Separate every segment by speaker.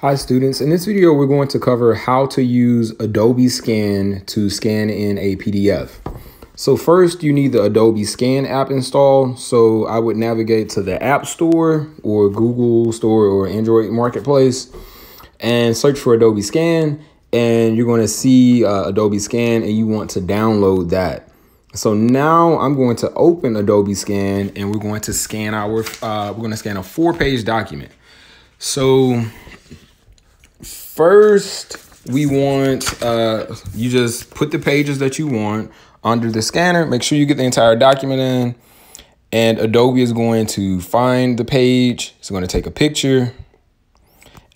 Speaker 1: Hi students, in this video we're going to cover how to use Adobe Scan to scan in a PDF. So first you need the Adobe Scan app installed. So I would navigate to the App Store or Google Store or Android Marketplace and search for Adobe Scan, and you're going to see Adobe Scan and you want to download that. So now I'm going to open Adobe Scan and we're going to scan a 4-page document. So first, we want, you just put the pages that you want under the scanner. Make sure you get the entire document in, and Adobe is going to find the page. It's going to take a picture,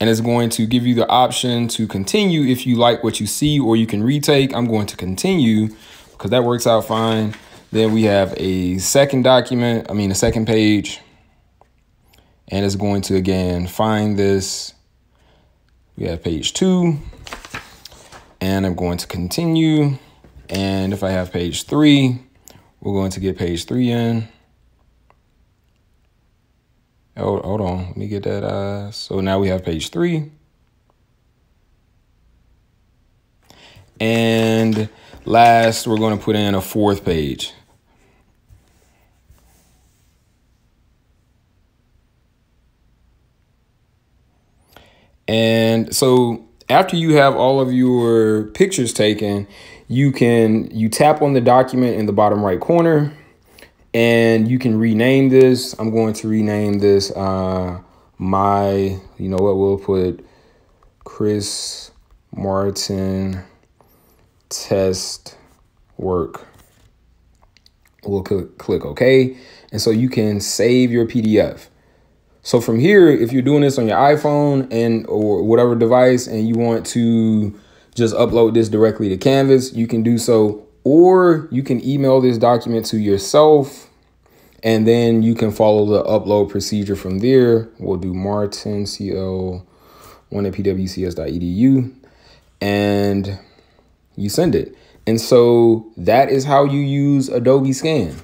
Speaker 1: and it's going to give you the option to continue if you like what you see, or you can retake. I'm going to continue because that works out fine. Then we have a second a second page, and it's going to, again, find this. We have page 2, and I'm going to continue. And if I have page 3, we're going to get page 3 in. Oh, hold on, let me get that. So now we have page 3. And last, we're going to put in a 4th page. And so after you have all of your pictures taken, you tap on the document in the bottom right corner, and you can rename this. I'm going to rename this we'll put Chris Martin test work. We'll click OK. And so you can save your PDF. So from here, if you're doing this on your iPhone or whatever device, and you want to just upload this directly to Canvas, you can do so, or you can email this document to yourself, and then you can follow the upload procedure from there. We'll do martincl1@pwcs.edu, and you send it. And so that is how you use Adobe Scan.